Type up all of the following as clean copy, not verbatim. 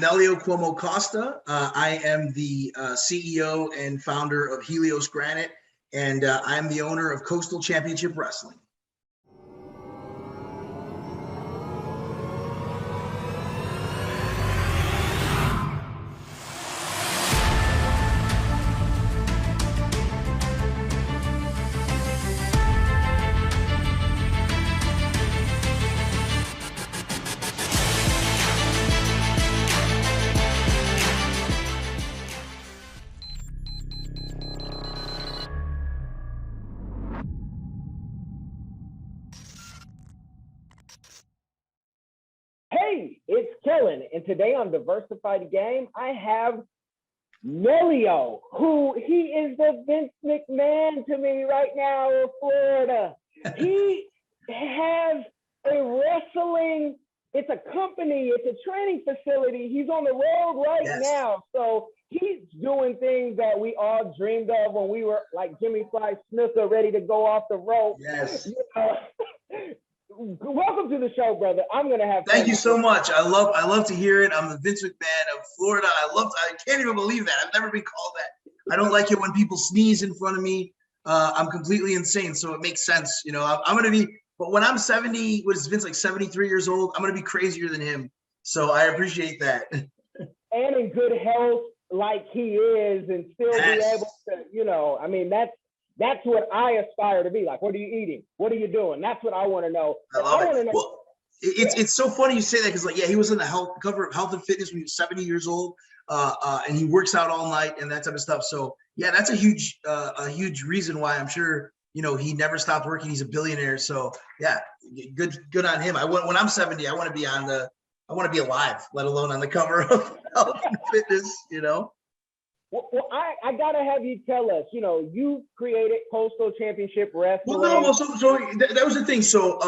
Nelio Cuomo Costa. I am the CEO and founder of Helios Granite, and I'm the owner of Coastal Championship Wrestling. Hey, it's Kellen, and today on Diversified Game, I have Nelio, who he is the Vince McMahon to me right now in Florida. He has a wrestling, it's a company, it's a training facility. He's on the road right now. So he's doing things that we all dreamed of when we were like Jimmy Fly Snooker, ready to go off the rope. Yes. Welcome to the show, brother. I'm gonna have. Thank you so much. I love to hear it. I'm the Vince McMahon of Florida. I can't even believe that. I've never been called that. I don't like it when people sneeze in front of me. I'm completely insane, so it makes sense. You know, I'm gonna be. But when I'm 70, what is Vince, like 73 years old? I'm gonna be crazier than him. So I appreciate that. And in good health, like he is, and still be able to, you know, I mean, that's what I aspire to be. Like, what are you eating? What are you doing? That's what I want to know. I love it. Well, it's so funny you say that, because like, yeah, he was in the cover of Health and Fitness when he was 70 years old, and he works out all night and that type of stuff. So yeah, that's a huge reason why I'm sure, you know, he never stopped working. He's a billionaire. So yeah, good on him. When I'm 70, I want to be alive, let alone on the cover of Health and Fitness, you know? Well, I gotta have you tell us. You know, you created Coastal Championship Wrestling. Well, no, so that was the thing. So,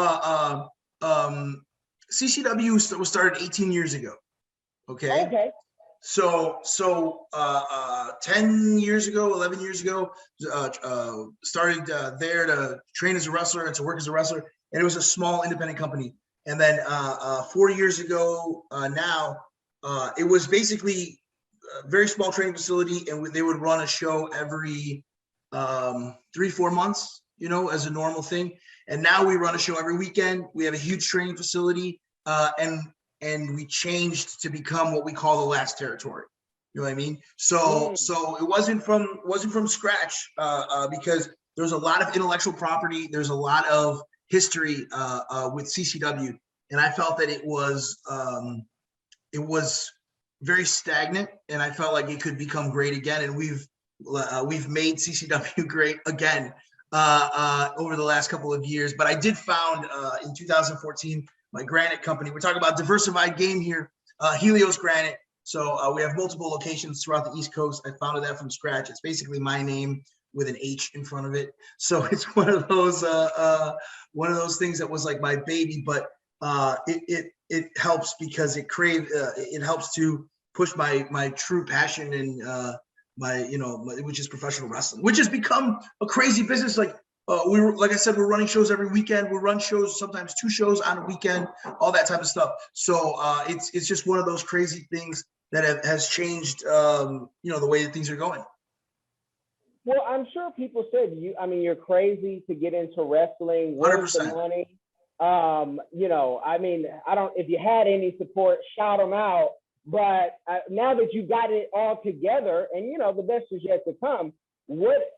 CCW was started 18 years ago. Okay. Okay. So, 10 years ago, 11 years ago, started there to train as a wrestler and to work as a wrestler, and it was a small independent company. And then 4 years ago, now, it was basically a very small training facility, and they would run a show every 3-4 months, you know, as a normal thing. And now we run a show every weekend. We have a huge training facility, and we changed to become what we call the last territory. You know what I mean? So it wasn't from scratch, because there's a lot of intellectual property. There's a lot of history with CCW, and I felt that it was very stagnant, and I felt like it could become great again. And we've made CCW great again over the last couple of years. But I did found in 2014 my Granite company. We're talking about Diversified Game here, Helios Granite. So we have multiple locations throughout the East Coast. I founded that from scratch. It's basically my name with an H in front of it. So it's one of those things that was like my baby, but it helps because it helps to push my true passion and which is professional wrestling, which has become a crazy business. Like like I said, we're running shows every weekend. We run shows, sometimes 2 shows on a weekend, all that type of stuff. So it's just one of those crazy things that has changed, the way that things are going. Well, I'm sure people said you're crazy to get into wrestling. Where's the money? If you had any support, shout them out. But now that you got it all together, and the best is yet to come, what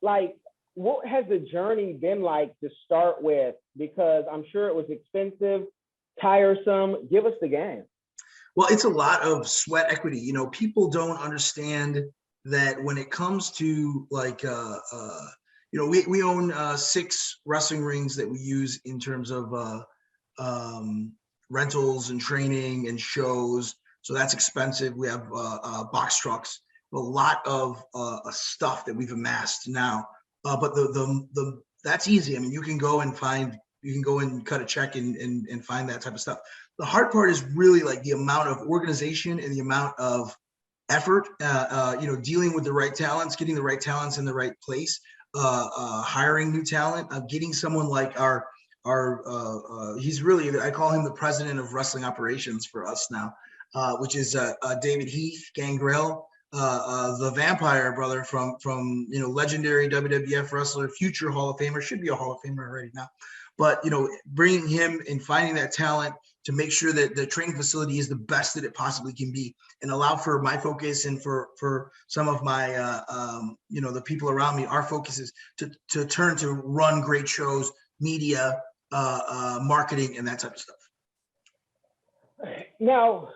has the journey been like to start with? Because I'm sure it was expensive, tiresome. Give us the game. Well, it's a lot of sweat equity. People don't understand that when it comes to we own 6 wrestling rings that we use in terms of rentals and training and shows. So that's expensive. We have box trucks, a lot of stuff that we've amassed now. But that's easy. I mean, you can go and cut a check and find that type of stuff. The hard part is really like the amount of organization and the amount of effort, dealing with the right talents, getting the right talents in the right place, hiring new talent, getting someone like he's really, I call him the president of wrestling operations for us now. which is David Heath, Gangrel, the Vampire brother from legendary WWF wrestler, future Hall of Famer, should be a Hall of Famer already now. But bringing him and finding that talent to make sure that the training facility is the best that it possibly can be, and allow for my focus and for some of my the people around me, our focus is to turn to run great shows, media, marketing, and that type of stuff. Now,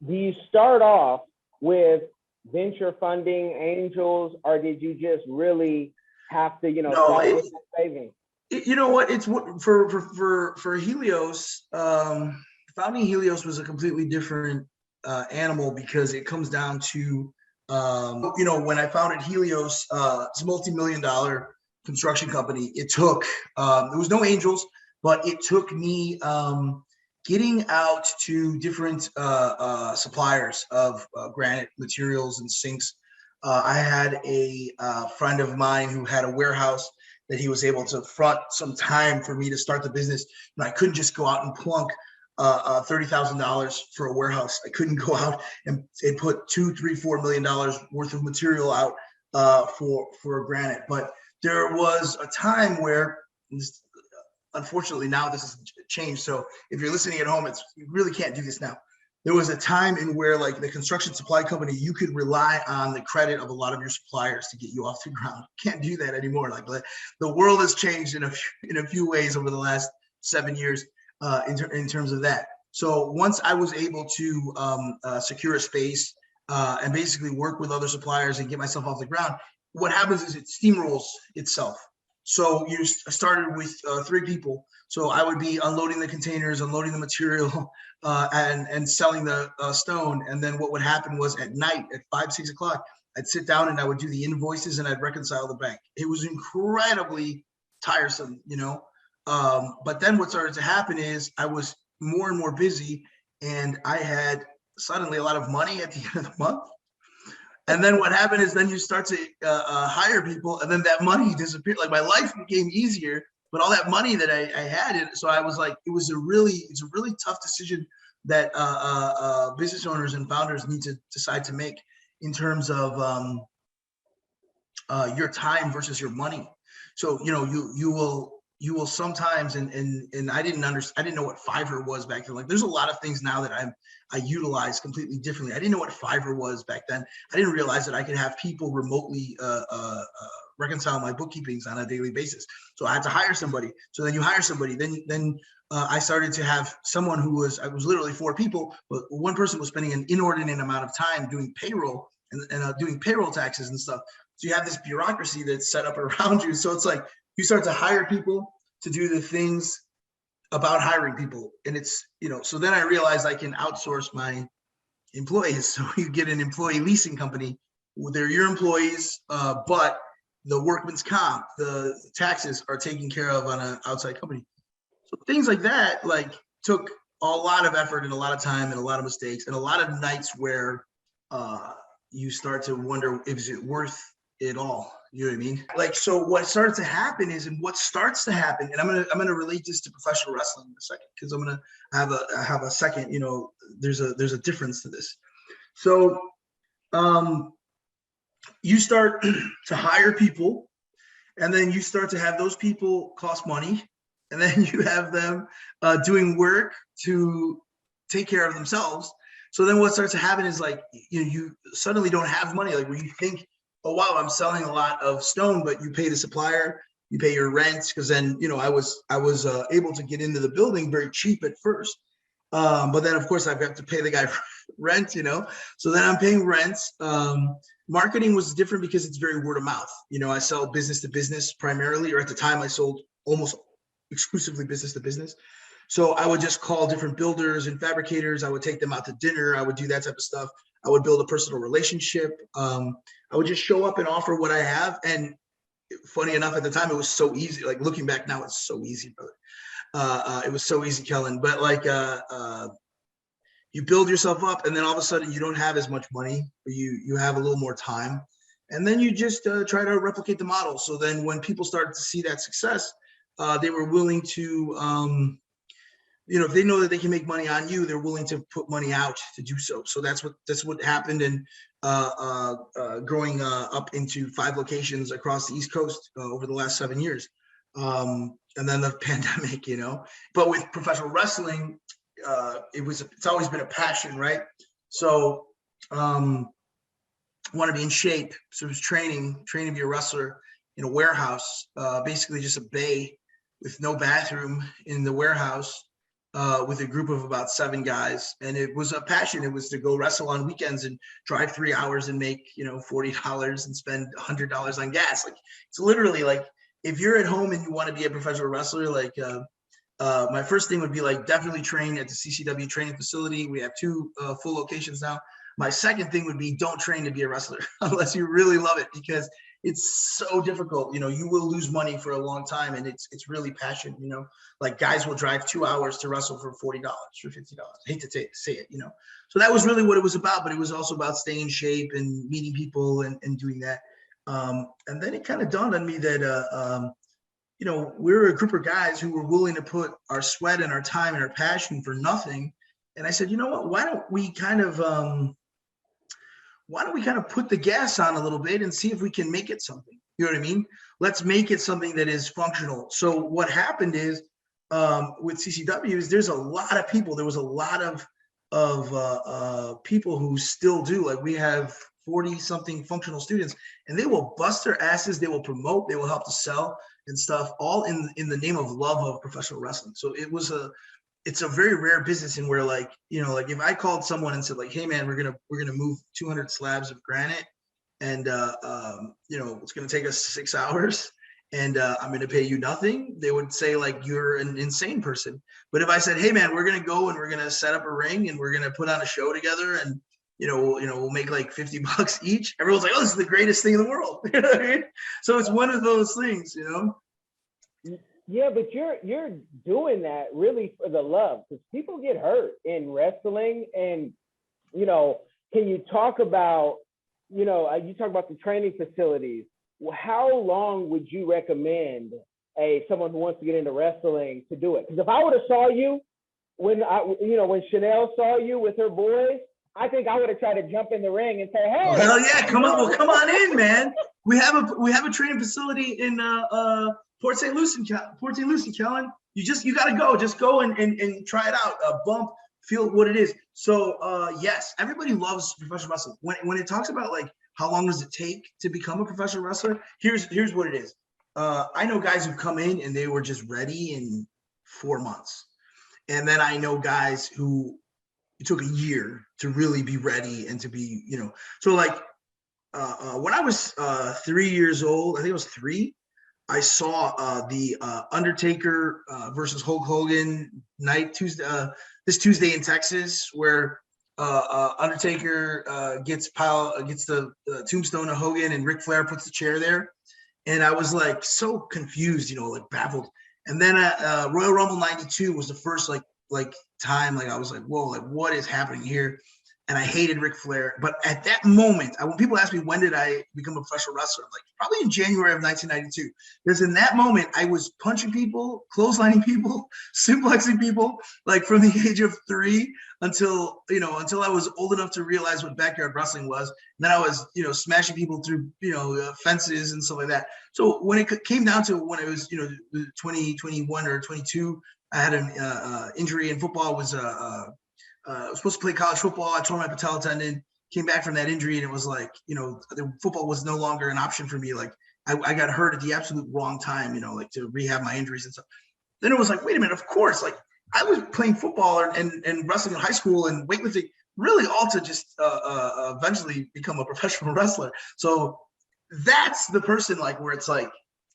do you start off with venture funding, angels, or did you just really have to start with savings? You know what? It's for Helios. Founding Helios was a completely different animal, because it comes down to when I founded Helios, it's a multi-million-dollar construction company. It took there was no angels, but it took me getting out to different suppliers of granite materials and sinks. I had a friend of mine who had a warehouse that he was able to front some time for me to start the business. And I couldn't just go out and plunk $30,000 for a warehouse. I couldn't go out and put $2, $3, $4 million worth of material out for granite. But there was a time where, unfortunately, now this has changed. So if you're listening at home, you really can't do this now. There was a time in where, like, the construction supply company, you could rely on the credit of a lot of your suppliers to get you off the ground. Can't do that anymore. Like, the world has changed in a few ways over the last 7 years in terms of that. So once I was able to secure a space and basically work with other suppliers and get myself off the ground, what happens is it steamrolls itself. So you started with 3 people. So I would be unloading the containers, unloading the material, and selling the stone. And then what would happen was, at night at 5, 6 o'clock, I'd sit down and I would do the invoices and I'd reconcile the bank. It was incredibly tiresome, but then what started to happen is I was more and more busy, and I had suddenly a lot of money at the end of the month. And then what happened is, then you start to hire people, and then that money disappeared. Like, my life became easier, but all that money that I had, so I was like, it's a really tough decision that business owners and founders need to decide to make in terms of your time versus your money. So you will sometimes, and I didn't know what Fiverr was back then. Like, there's a lot of things now that I utilize completely differently. I didn't know what Fiverr was back then. I didn't realize that I could have people remotely reconcile my bookkeepings on a daily basis. So I had to hire somebody. So then you hire somebody. Then I started to have someone I was literally 4 people, but one person was spending an inordinate amount of time doing payroll and doing payroll taxes and stuff. So you have this bureaucracy that's set up around you. So it's like, you start to hire people to do the things about hiring people. And it's, so then I realized I can outsource my employees. So you get an employee leasing company. They're your employees, but the workman's comp, the taxes are taken care of on an outside company. So things like that, like, took a lot of effort and a lot of time and a lot of mistakes and a lot of nights where you start to wonder, is it worth it all? You know what I mean? Like, so what started to happen is, and what starts to happen, and I'm gonna relate this to professional wrestling in a second, because I'm gonna have a second. There's a difference to this. So, you start to hire people, and then you start to have those people cost money, and then you have them doing work to take care of themselves. So then what starts to happen is, like, you suddenly don't have money. Like, when you think, oh wow, I'm selling a lot of stone, but you pay the supplier, you pay your rent, because then I was able to get into the building very cheap at first, but then of course I've got to pay the guy rent, so then I'm paying rent. Marketing was different because it's very word of mouth. I sell business to business primarily, or at the time I sold almost exclusively business to business. So I would just call different builders and fabricators. I would take them out to dinner. I would do that type of stuff. I would build a personal relationship. I would just show up and offer what I have. And funny enough, at the time, it was so easy. Like, looking back now, it's so easy, brother. It was so easy, Kellen. But like, you build yourself up, and then all of a sudden you don't have as much money. You have a little more time. And then you just try to replicate the model. So then when people started to see that success, they were willing to if they know that they can make money on you, they're willing to put money out to do so. So that's what happened. And growing up into 5 locations across the East Coast over the last 7 years. And then the pandemic, but with professional wrestling, it's always been a passion, right? So want to be in shape. So it was training to be a wrestler in a warehouse, basically just a bay with no bathroom in the warehouse, with a group of about 7 guys. And it was a passion. It was to go wrestle on weekends and drive 3 hours and make, $40 and spend $100 on gas. Like, it's literally like, if you're at home and you want to be a professional wrestler, like, my first thing would be like, definitely train at the CCW training facility. We have 2 full locations now. My second thing would be, don't train to be a wrestler unless you really love it, because it's so difficult. You will lose money for a long time, and it's really passion. Like, guys will drive 2 hours to wrestle for $40 or $50. I hate to say it, So that was really what it was about, but it was also about staying in shape and meeting people and doing that. And then it kind of dawned on me that, we're a group of guys who were willing to put our sweat and our time and our passion for nothing. And I said, you know what, why don't we kind of put the gas on a little bit and see if we can make it something? You know what I mean? Let's make it something that is functional. So what happened is, with CCW, is there was a lot of people who still do. Like, we have 40 something functional students, and they will bust their asses. They will promote, they will help to sell and stuff, all in the name of love of professional wrestling. So it's a very rare business, in where, like, like, if I called someone and said, like, hey man, we're gonna move 200 slabs of granite, and it's gonna take us 6 hours, and I'm gonna pay you nothing, they would say, like, you're an insane person. But if I said, hey man, we're gonna go and we're gonna set up a ring and we're gonna put on a show together, and we'll make like $50 each, everyone's like, oh, this is the greatest thing in the world. You know what I mean? So it's one of those things, Yeah, but you're doing that really for the love, because people get hurt in wrestling. And can you talk about you talk about the training facilities? How long would you recommend someone who wants to get into wrestling to do it? Because if I would have saw you when Chanel saw you with her boys, I think I would have tried to jump in the ring and say, hey, oh, hell yeah, come on, well, come on in, man. We have a training facility in Port St. Lucie, Kellen. You got to go. Just go and try it out. Bump, feel what it is. So yes, everybody loves professional wrestling. When it talks about, like, how long does it take to become a professional wrestler, here's what it is. I know guys who've come in and they were just ready in 4 months, and then I know guys who it took a year to really be ready and to be, So, like, when I was 3 years old, I think it was 3. I saw the Undertaker versus Hulk Hogan night this Tuesday in Texas, where Undertaker gets the tombstone of Hogan, and Ric Flair puts the chair there, and I was like so confused, like baffled. And then Royal Rumble '92 was the first like time, like, I was like, whoa, like, what is happening here? And I hated Ric Flair. But at that moment, when people ask me, when did I become a professional wrestler? I'm like, probably in January of 1992. Because in that moment, I was punching people, clotheslining people, suplexing people, like, from the age of 3 until I was old enough to realize what backyard wrestling was. And then I was, smashing people through, fences and stuff like that. So when it came down to when it was, 2021 or 22, I had an injury in football. I was supposed to play college football. I tore my patella tendon, came back from that injury, and it was like, the football was no longer an option for me. Like, I got hurt at the absolute wrong time, like, to rehab my injuries and stuff. Then it was like, wait a minute, of course, like, I was playing football and wrestling in high school and weightlifting, really all to just eventually become a professional wrestler. So that's the person, like, where it's like,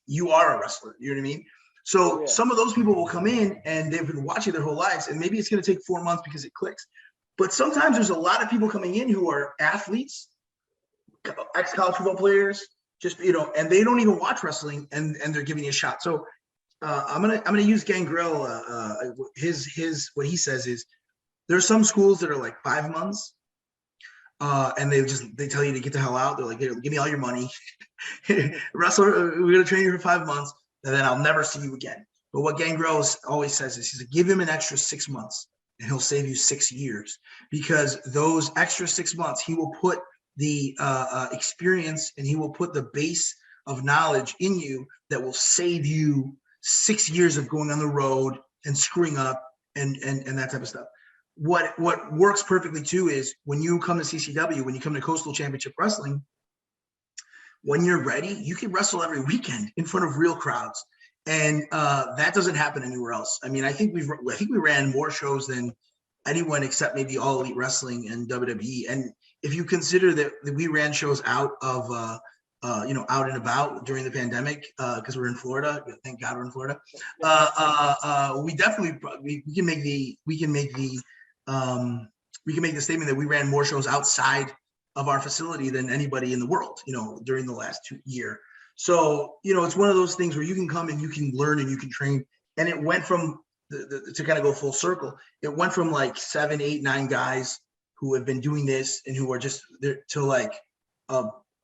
you are a wrestler, you know what I mean? So Yeah. Some of those people will come in and they've been watching their whole lives, and maybe it's going to take 4 months because it clicks. But sometimes there's a lot of people coming in who are athletes, ex-college football players, just, and they don't even watch wrestling, and they're giving you a shot. So I'm gonna use Gangrel. His what he says is, there's some schools that are like 5 months, and they tell you to get the hell out. They're like, give me all your money, wrestler. We're gonna train you for 5 months, and then I'll never see you again. But what Gangrel always says is, he's like, give him an extra 6 months and he'll save you 6 years, because those extra 6 months, he will put the experience and he will put the base of knowledge in you that will save you 6 years of going on the road and screwing up and that type of stuff. What works perfectly too is when you come to CCW, when you come to Coastal Championship Wrestling, when you're ready, you can wrestle every weekend in front of real crowds. And that doesn't happen anywhere else. I mean, I think we ran more shows than anyone except maybe All Elite Wrestling and WWE. And if you consider that we ran shows out of, out and about during the pandemic, because we're in Florida. Thank God we're in Florida. We definitely we can make the statement that we ran more shows outside of our facility than anybody in the world, during the last 2 years. So, it's one of those things where you can come and you can learn and you can train. And it went from to kind of go full circle. It went from like 7, 8, 9 guys who have been doing this and who are just there to like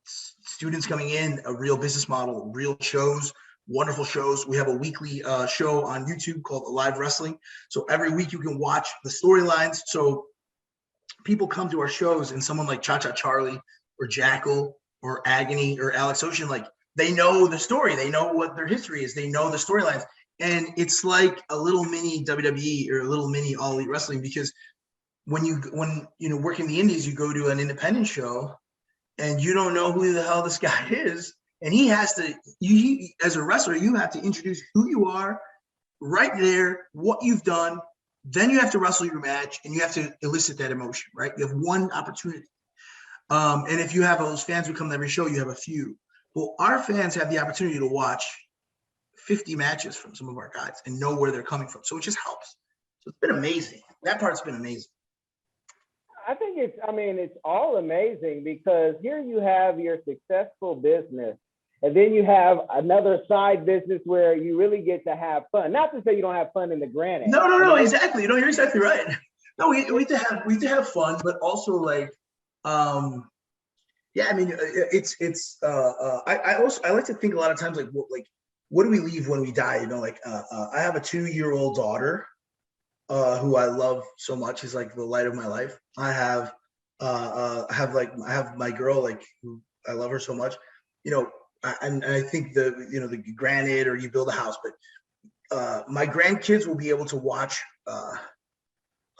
students coming in, a real business model, real shows, wonderful shows. We have a weekly show on YouTube called Live Wrestling. So every week you can watch the storylines. So people come to our shows and someone like Cha Cha Charlie or Jackal or Agony or Alex Ocean, like, they know the story. They know what their history is. They know the storylines. And it's like a little mini WWE or a little mini All Elite Wrestling, because when working the indies, you go to an independent show and you don't know who the hell this guy is. And he has to, as a wrestler, you have to introduce who you are right there, what you've done. Then you have to wrestle your match and you have to elicit that emotion, right? You have one opportunity. And if you have those fans who come to every show, you have a few. Well, our fans have the opportunity to watch 50 matches from some of our guys and know where they're coming from. So it just helps. So it's been amazing. That part's been amazing. I think it's all amazing, because here you have your successful business, and then you have another side business where you really get to have fun. Not to say you don't have fun in the Granite. No, exactly. You're exactly right. No, we have to have fun, but also like, yeah, I mean, I like to think a lot of times like what do we leave when we die? I have a 2-year-old daughter who I love so much. Is like the light of my life. I have my girl, like, who I love her so much. And I think the Granite, or you build a house, but my grandkids will be able to watch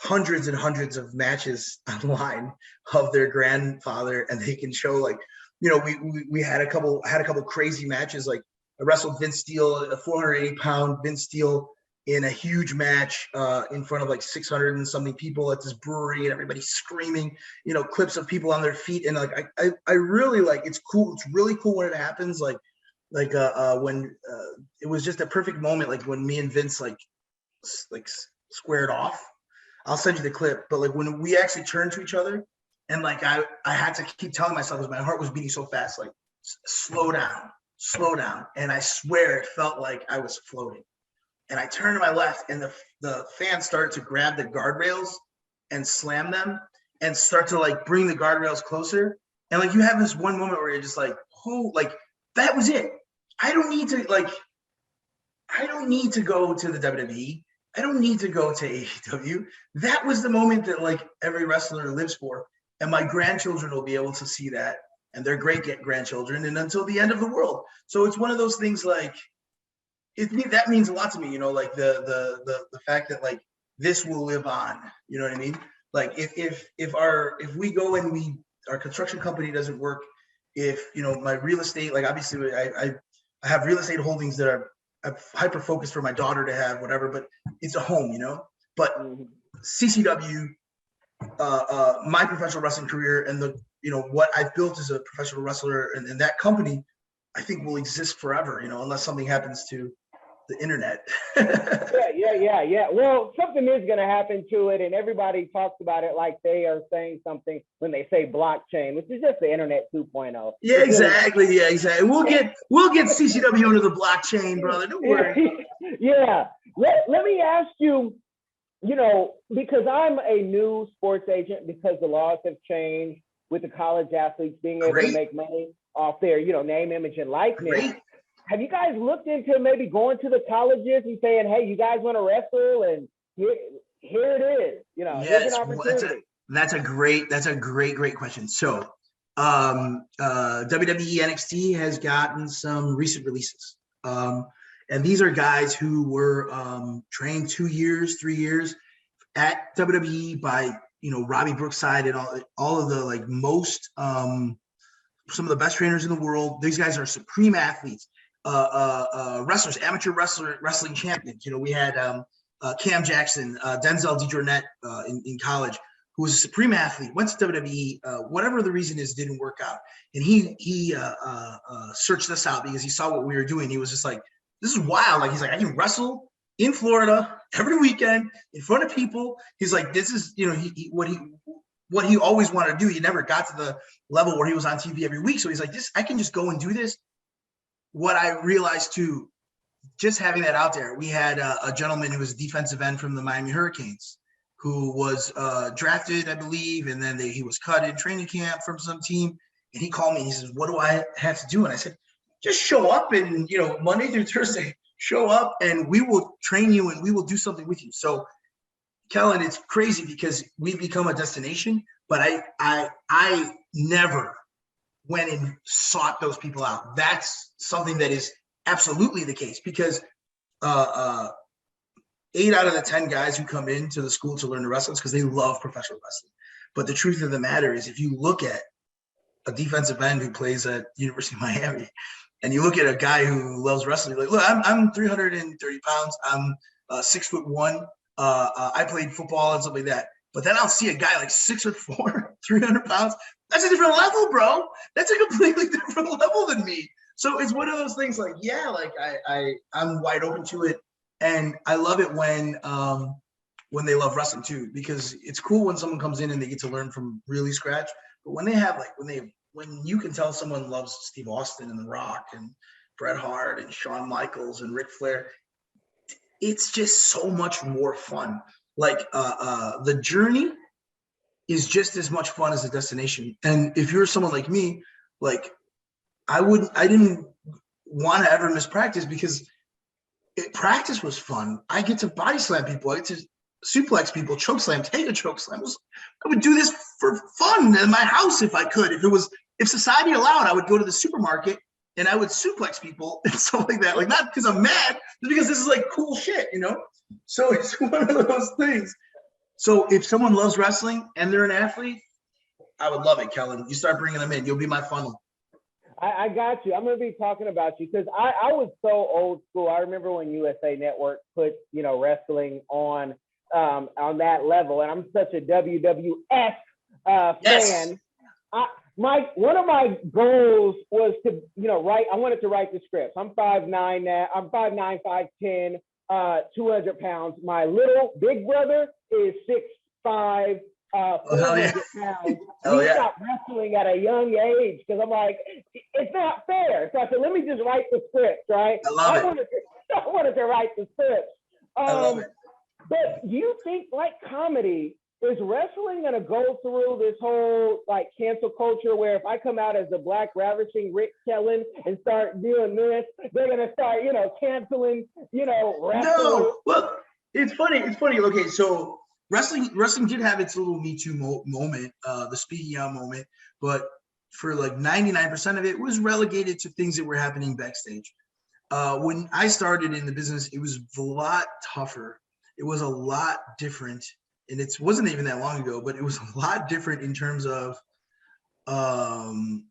hundreds and hundreds of matches online of their grandfather, and they can show we had a couple crazy matches. Like, I wrestled Vince Steele, a 480-pound Vince Steele, in a huge match in front of like 600 and something people at this brewery, and everybody screaming, clips of people on their feet. And like, I really like, it's cool. It's really cool when it happens. When it was just a perfect moment. Like when me and Vince like squared off. I'll send you the clip, but like when we actually turned to each other, and like I had to keep telling myself, because my heart was beating so fast, like, slow down. And I swear it felt like I was floating. And I turned to my left, and the fans started to grab the guardrails and slam them and start to like bring the guardrails closer. And like, you have this one moment where you're just like, oh, like, that was it. I don't need to go to the WWE. I don't need to go to AEW. That was the moment that like every wrestler lives for. And my grandchildren will be able to see that, and their great grandchildren, and until the end of the world. So it's one of those things, like, that means a lot to me, like the fact that like this will live on, you know what I mean? Like if we go and our construction company doesn't work, if my real estate, like, obviously I have real estate holdings that are hyper focused for my daughter to have, whatever, but it's a home, but CCW, my professional wrestling career, and what I've built as a professional wrestler, and that company, I think, will exist forever, unless something happens to the internet. Yeah. Well, something is going to happen to it, and everybody talks about it like they are saying something when they say blockchain, which is just the internet 2.0. Yeah, exactly. We'll get CCW under the blockchain, brother. Don't worry. Yeah. Let me ask you, because I'm a new sports agent, because the laws have changed with the college athletes being able to make money off their, name, image, and likeness. Great. have you guys looked into maybe going to the colleges and saying, hey, you guys want to wrestle? And here it is. You know, here's an opportunity. That's a great question. So WWE NXT has gotten some recent releases. And these are guys who were trained 2 years, 3 years at WWE by, you know, Robbie Brookside and all of the like most some of the best trainers in the world. These guys are supreme athletes, wrestlers, amateur wrestling champions. You know, we had Cam Jackson, Denzel DeJournette in college, who was a supreme athlete, went to WWE, whatever the reason is, didn't work out. And he searched us out because he saw what we were doing. He was just like, this is wild. Like, he's like, I can wrestle in Florida every weekend in front of people. He's like, this is, you know, what he always wanted to do. He never got to the level where he was on TV every week. So he's like, I can just go and do this. What I realized too, just having that out there, we had a gentleman who was a defensive end from the Miami Hurricanes who was drafted, I believe, and then he was cut in training camp from some team. And he called me and he says, what do I have to do? And I said, just show up and, you know, Monday through Thursday, show up and we will train you and we will do something with you. So Kellen, it's crazy because we've become a destination, but I never went and sought those people out. That's something that is absolutely the case because 8 out of the 10 guys who come into the school to learn to wrestle is because they love professional wrestling. But the truth of the matter is, if you look at a defensive end who plays at University of Miami, and you look at a guy who loves wrestling, like, look, I'm 330 pounds. I'm 6'1". I played football and stuff like that. But then I'll see a guy like 6'4", 300 pounds. That's a different level, bro. That's a completely different level than me. So it's one of those things like, yeah, like I'm wide open to it. And I love it when they love wrestling too, because it's cool when someone comes in and they get to learn from really scratch. But when they have like, when you can tell someone loves Steve Austin and The Rock and Bret Hart and Shawn Michaels and Ric Flair, it's just so much more fun. Like the journey is just as much fun as the destination. And if you're someone like me, like I didn't want to ever miss practice because practice was fun. I get to body slam people. I get to suplex people, choke slam, take a choke slam. I would do this for fun in my house if I could. If society allowed, I would go to the supermarket and I would suplex people and stuff like that. Like, not because I'm mad, just because this is like cool shit, you know? So it's one of those things. So if someone loves wrestling and they're an athlete, I would love it, Kellen. You start bringing them in. You'll be my funnel. I got you. I'm going to be talking about you because I was so old school. I remember when USA Network put, you know, wrestling on that level. And I'm such a WWF fan. One of my goals was to, you know, I wanted to write the scripts. I'm 5'9" now. I'm 5'9", 5'10", 200 pounds. My little big brother is 6'5", 400 pounds. We stopped wrestling at a young age because I'm like, it's not fair. So I said, let me just write the script, right? I wanted to write the script. I love it. But do you think, like comedy, is wrestling going to go through this whole like cancel culture where if I come out as a black ravishing Rick Kellen and start doing this, they're going to start, you know, canceling, you know, wrestling? No, well, it's funny. Okay, so wrestling did have its little Me Too moment, the speaking out moment, but for like 99% of it was relegated to things that were happening backstage. When I started in the business, it was a lot tougher. It was a lot different. And it wasn't even that long ago, but it was a lot different in terms of the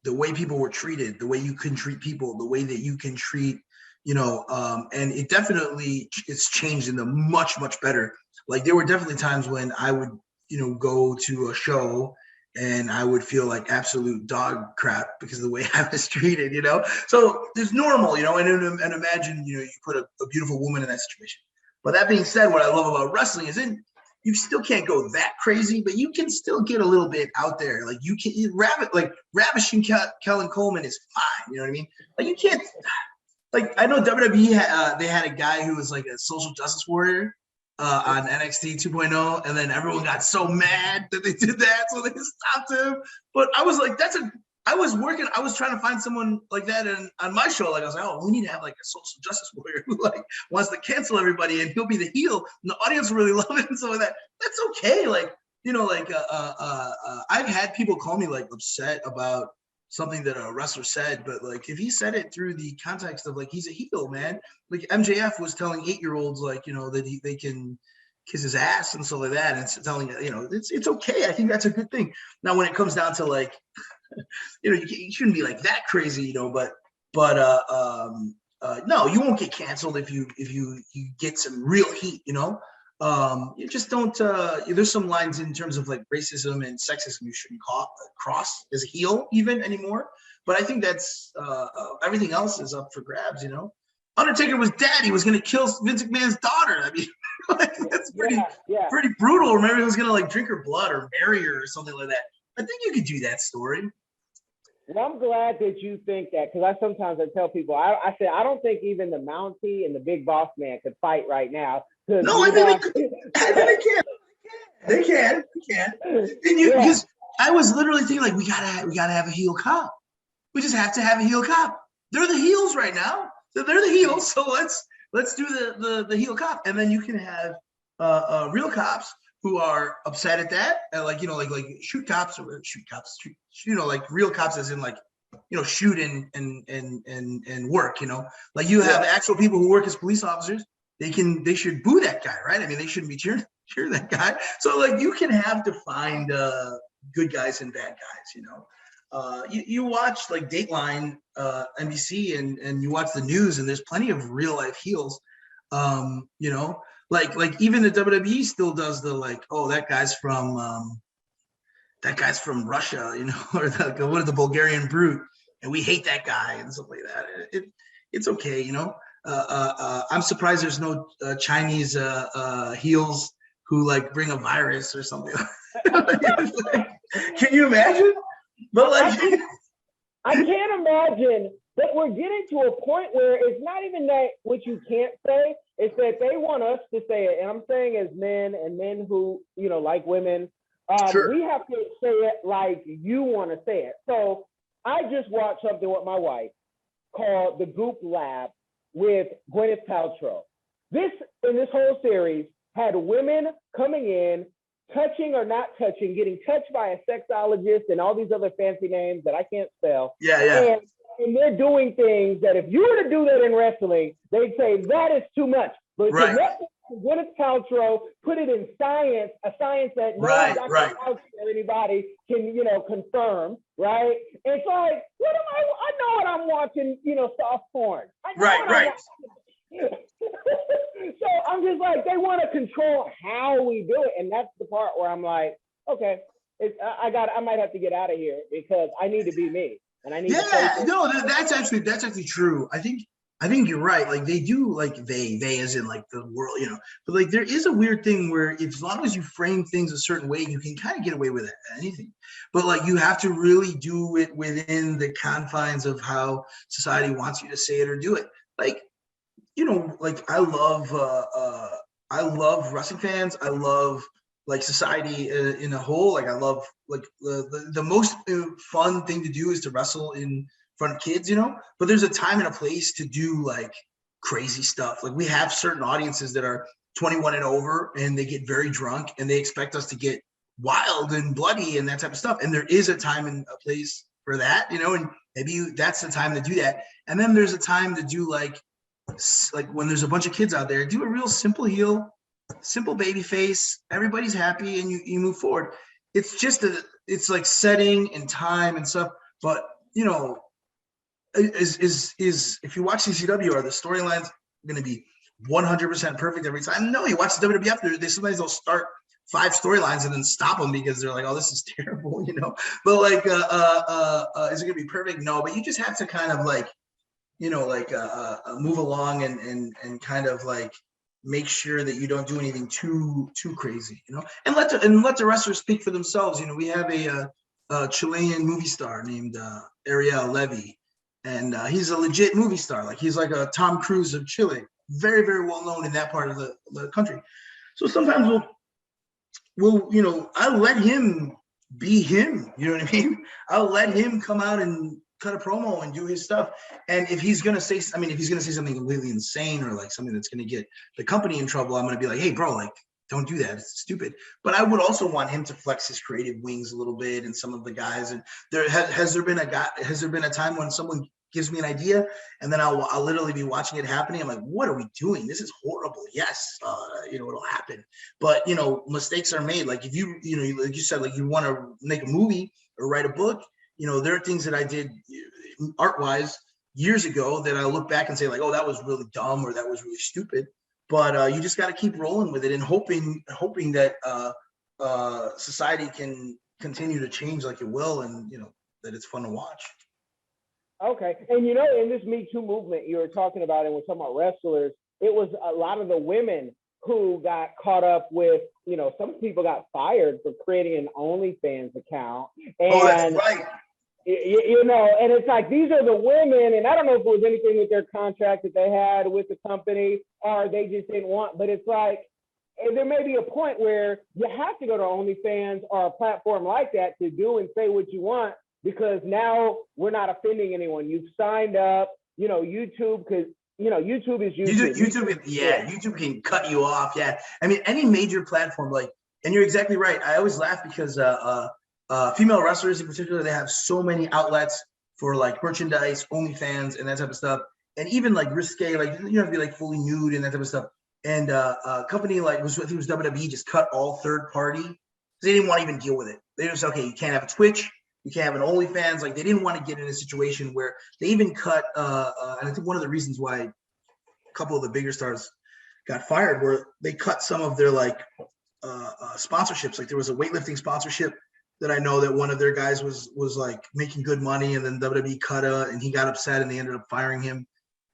way people were treated, the way you can treat people, the way that you can treat, you know, and it definitely, it's changed in the much, much better. Like there were definitely times when I would, you know, go to a show and I would feel like absolute dog crap because of the way I was treated, you know? So it's normal, you know, and imagine, you know, you put a beautiful woman in that situation. But that being said, what I love about wrestling is you still can't go that crazy, but you can still get a little bit out there. Like ravishing Kellen Coleman is fine. You know what I mean? Like you can't, like I know WWE, they had a guy who was like a social justice warrior on NXT 2.0. And then everyone got so mad that they did that. So they stopped him. But I was like, that's a I was trying to find someone like that on my show. Like I was like, oh, we need to have like a social justice warrior who like wants to cancel everybody and he'll be the heel. And the audience will really love it and stuff like that. That's okay. Like, I've had people call me like upset about something that a wrestler said, but like if he said it through the context of like he's a heel, man. Like MJF was telling 8-year-olds like, that they can kiss his ass and stuff like that. And it's telling, it's okay. I think that's a good thing. Now, when it comes down to like, you shouldn't be like that crazy, but no, you won't get canceled if you get some real heat, you just don't, there's some lines in terms of like racism and sexism you shouldn't cross as a heel even anymore. But I think that's, everything else is up for grabs, Undertaker was dead. He was going to kill Vince McMahon's daughter. I mean, that's pretty brutal. Remember, he was going to like drink her blood or marry her or something like that. I think you could do that story. Well, I'm glad that you think that, because I tell people, I said, I don't think even the Mountie and the Big Boss Man could fight right now. No, I think they can. They can. Because I was literally thinking like, we gotta have a heel cop. We just have to have a heel cop. They're the heels right now. So they're the heels. So let's do the heel cop, and then you can have real cops who are upset at that, like shoot cops, like real cops as in like shoot and work, like you have actual people who work as police officers. They should boo that guy, right? I mean, they shouldn't be cheering that guy. So like you can have to find good guys and bad guys, you watch like Dateline, NBC, and you watch the news, and there's plenty of real life heels, like even the WWE still does the like, oh, that guy's from Russia, or what is the Bulgarian brute, and we hate that guy and stuff like that. It's okay, I'm surprised there's no Chinese heels who like bring a virus or something. Can you imagine? But like, I can't imagine. But we're getting to a point where it's not even that what you can't say, it's that they want us to say it. And I'm saying as men and men who, like women, sure. We have to say it like you want to say it. So I just watched something with my wife called The Goop Lab with Gwyneth Paltrow. In this whole series had women coming in, touching or not touching, getting touched by a sexologist and all these other fancy names that I can't spell. Yeah. And they're doing things that if you were to do that in wrestling, they'd say that is too much. But right. Gwyneth Paltrow put it in science, a science that no Dr. Fauci or anybody can, confirm, right? And it's like, I know what I'm watching, soft porn. Right. So I'm just like, they want to control how we do it. And that's the part where I'm like, okay, I might have to get out of here because I need to be me. And I need that's actually true. I think you're right. Like they do, like they as in like the world, but like there is a weird thing where if, as long as you frame things a certain way, you can kind of get away with anything. But like you have to really do it within the confines of how society wants you to say it or do it. Like, like I love wrestling fans. I love like society in a whole. Like I love like the most fun thing to do is to wrestle in front of kids, but there's a time and a place to do like crazy stuff. Like we have certain audiences that are 21 and over and they get very drunk and they expect us to get wild and bloody and that type of stuff. And there is a time and a place for that, and maybe that's the time to do that. And then there's a time to do like when there's a bunch of kids out there, do a real simple heel, simple baby face, everybody's happy and you move forward. It's just it's like setting and time and stuff. But is if you watch CCW, are the storylines going to be 100% perfect every time? No, you watch the WWF, sometimes they'll start 5 storylines and then stop them because they're like, oh, this is terrible, But like, is it going to be perfect? No, but you just have to kind of like, move along and kind of like make sure that you don't do anything too crazy, and let the wrestlers speak for themselves. We have a Chilean movie star named Ariel Levy, and he's a legit movie star. Like he's like a Tom Cruise of Chile, very, very well known in that part of the country. So sometimes we'll I let him be him. You know what I mean? I'll let him come out and cut a promo and do his stuff. And if he's gonna say, I mean, if he's gonna say something completely insane or like something that's gonna get the company in trouble, I'm gonna be like, hey, bro, like, don't do that. It's stupid. But I would also want him to flex his creative wings a little bit, and some of the guys. And has there been a time when someone gives me an idea and then I'll literally be watching it happening. I'm like, what are we doing? This is horrible. Yes, it'll happen. But mistakes are made. Like if you like you said, like you want to make a movie or write a book. There are things that I did art-wise years ago that I look back and say like, oh, that was really dumb or that was really stupid. But you just got to keep rolling with it and hoping that society can continue to change like it will, and that it's fun to watch. Okay. And in this Me Too movement you were talking about, and we're talking about wrestlers, it was a lot of the women who got caught up with, some people got fired for creating an OnlyFans account. And, oh, that's right. And it's like, these are the women, and I don't know if it was anything with their contract that they had with the company or they just didn't want, but it's like, and there may be a point where you have to go to OnlyFans or a platform like that to do and say what you want, because now we're not offending anyone. You've signed up, YouTube, because YouTube is YouTube. YouTube can cut you off. Yeah, I mean any major platform, like, and you're exactly right. I always laugh because female wrestlers in particular, they have so many outlets for like merchandise, OnlyFans, and that type of stuff, and even like risque, like you have to be like fully nude and that type of stuff. And a company like I think it was WWE just cut all third party. They didn't want to even deal with it. They just okay, you can't have a Twitch. You can't have an OnlyFans. Like they didn't want to get in a situation where they even cut. And I think one of the reasons why a couple of the bigger stars got fired were they cut some of their like sponsorships. Like there was a weightlifting sponsorship that I know that one of their guys was like making good money, and then WWE cut it, and he got upset, and they ended up firing him.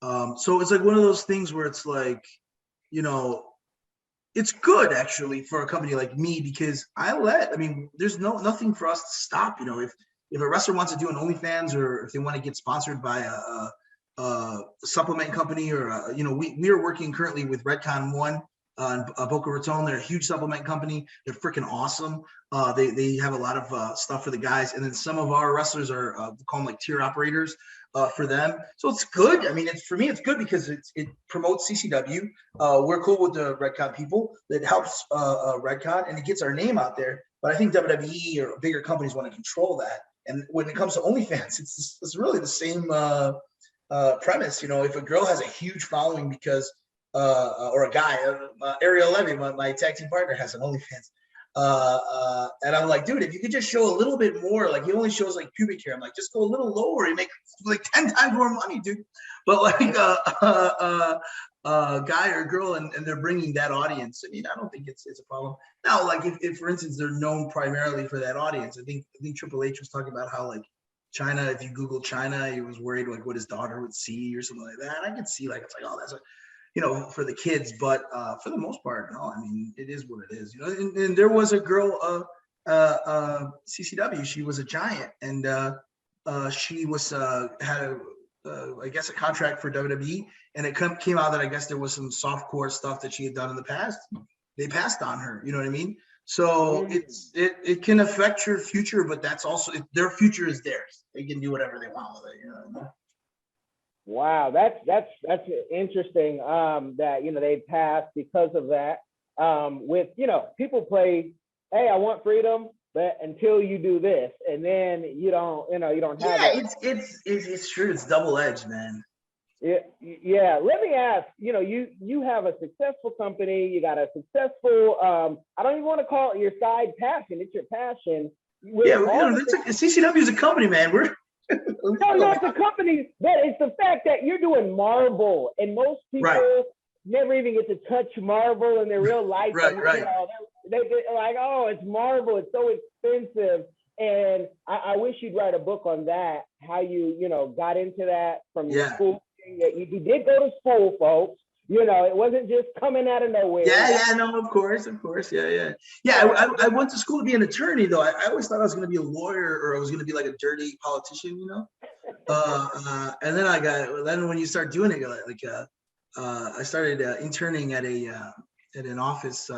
So it's like one of those things where it's like, it's good actually for a company like me because there's nothing for us to stop. If a wrestler wants to do an OnlyFans or if they want to get sponsored by a supplement company or we are working currently with Redcon One in Boca Raton. They're a huge supplement company. They're freaking awesome. They have a lot of stuff for the guys, and then some of our wrestlers are we call them like tier operators for them. So it's good. I mean, for me, it's good because it promotes CCW. We're cool with the Redcon people. It helps Redcon, and it gets our name out there. But I think WWE or bigger companies want to control that. And when it comes to OnlyFans, it's really the same premise. If a girl has a huge following because or a guy, Ariel Levy, my tag team partner, has an OnlyFans. And I'm like, dude, if you could just show a little bit more, like he only shows like pubic hair. I'm like, just go a little lower, you make like 10 times more money, dude. But like a guy or girl, and they're bringing that audience. I mean, I don't think it's a problem. Now, like if for instance they're known primarily for that audience, I think Triple H was talking about how like China, if you Google China, he was worried like what his daughter would see or something like that. I could see like it's like, oh, that's a for the kids, but for the most part, no. I mean, it is what it is. And there was a girl, CCW. She was a giant, and she was had I guess a contract for WWE, and it came out that I guess there was some softcore stuff that she had done in the past. They passed on her. You know what I mean? So it can affect your future, but that's also their future is theirs. They can do whatever they want with it. You know what I mean? Wow, that's interesting. That they passed because of that. With people play, hey, I want freedom, but until you do this, and then you don't have. Yeah, it's true. It's double edged, man. Yeah. Let me ask. You have a successful company. You got a successful. I don't even want to call it your side passion. It's your passion. CCW is a company, man. No, it's a company, but it's the fact that you're doing Marvel, and most people never even get to touch Marvel in their real life. Right. They're like, oh, it's Marvel, it's so expensive. And I wish you'd write a book on that, how you got into that from your school. You did go to school, folks. It wasn't just coming out of nowhere. Yeah, no, of course. Yeah. I went to school to be an attorney, though. I always thought I was going to be a lawyer or I was going to be like a dirty politician, And then when you start doing it, I started interning at an office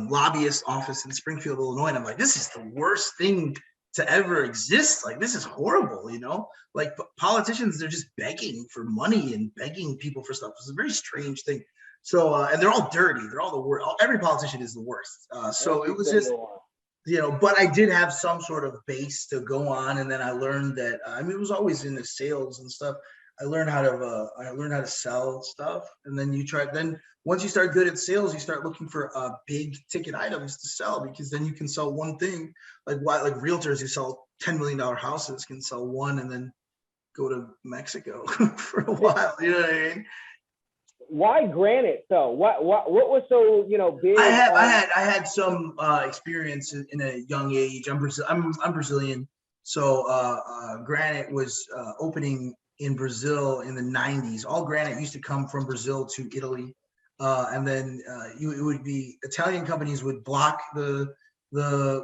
lobbyist office in Springfield, Illinois, and I'm like, this is the worst thing to ever exist. Like, this is horrible, you know? Like, politicians, they're just begging for money and begging people for stuff. It's a very strange thing. So, and they're all dirty. They're all the worst. Every politician is the worst. So it was just, you know, but I did have some sort of base to go on, and then I learned that I mean, it was always in the sales and stuff. I learned how to sell stuff, and then once you start good at sales, you start looking for big ticket items to sell, because then you can sell one thing. Like realtors who sell $10 million houses can sell one and then go to Mexico for a while. You know what I mean? Why Granite though? What was so, you know, big? I had some experience in a young age. I'm Brazilian, so Granite was opening in Brazil in the 90s. All Granite used to come from Brazil to Italy, and then it would be Italian companies would block the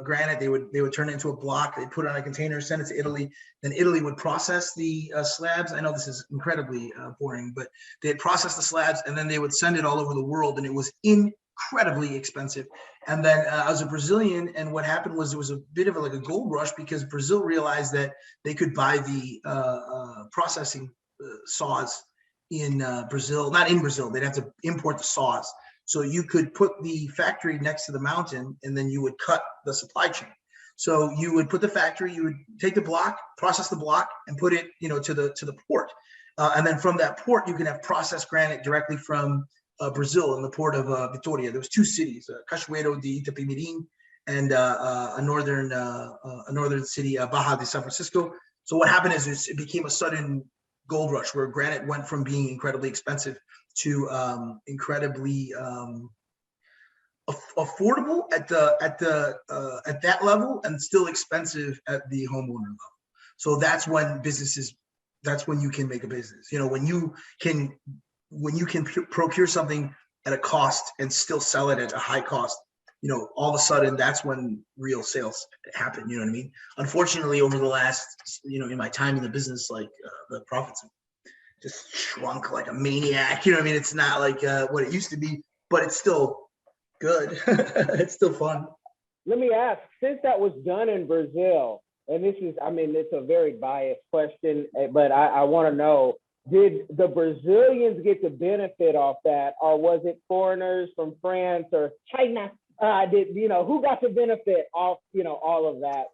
Granite. They would turn it into a block. They'd put it on a container, send it to Italy. Then Italy would process the slabs. I know this is incredibly boring, but they'd process the slabs, and then they would send it all over the world, and it was incredibly expensive. And then I was a Brazilian, and what happened was there was a bit of like a gold rush, because Brazil realized that they could buy the processing saws in Brazil, not in Brazil. They'd have to import the saws. So you could put the factory next to the mountain, and then you would cut the supply chain. So you would put the factory, you would take the block, process the block, and put it, you know, to the port. And then from that port, you can have processed granite directly from Brazil in the port of Vitória. There was two cities, Cachoeiro de Itapemirim, and a northern city, Baja de San Francisco. So what happened is it became a sudden gold rush where granite went from being incredibly expensive to incredibly affordable at that level, and still expensive at the homeowner level. So that's when you can make a business. You know, when you can procure something at a cost and still sell it at a high cost, you know, all of a sudden that's when real sales happen. You know what I mean? Unfortunately, over the last, you know, in my time in the business, like the profits just shrunk like a maniac. You know what I mean? It's not like what it used to be, but it's still good. It's still fun. Let me ask, since that was done in Brazil, and this is, I mean, it's a very biased question, but I want to know, did the Brazilians get the benefit off that, or was it foreigners from France or China? Who got the benefit off, you know, all of that?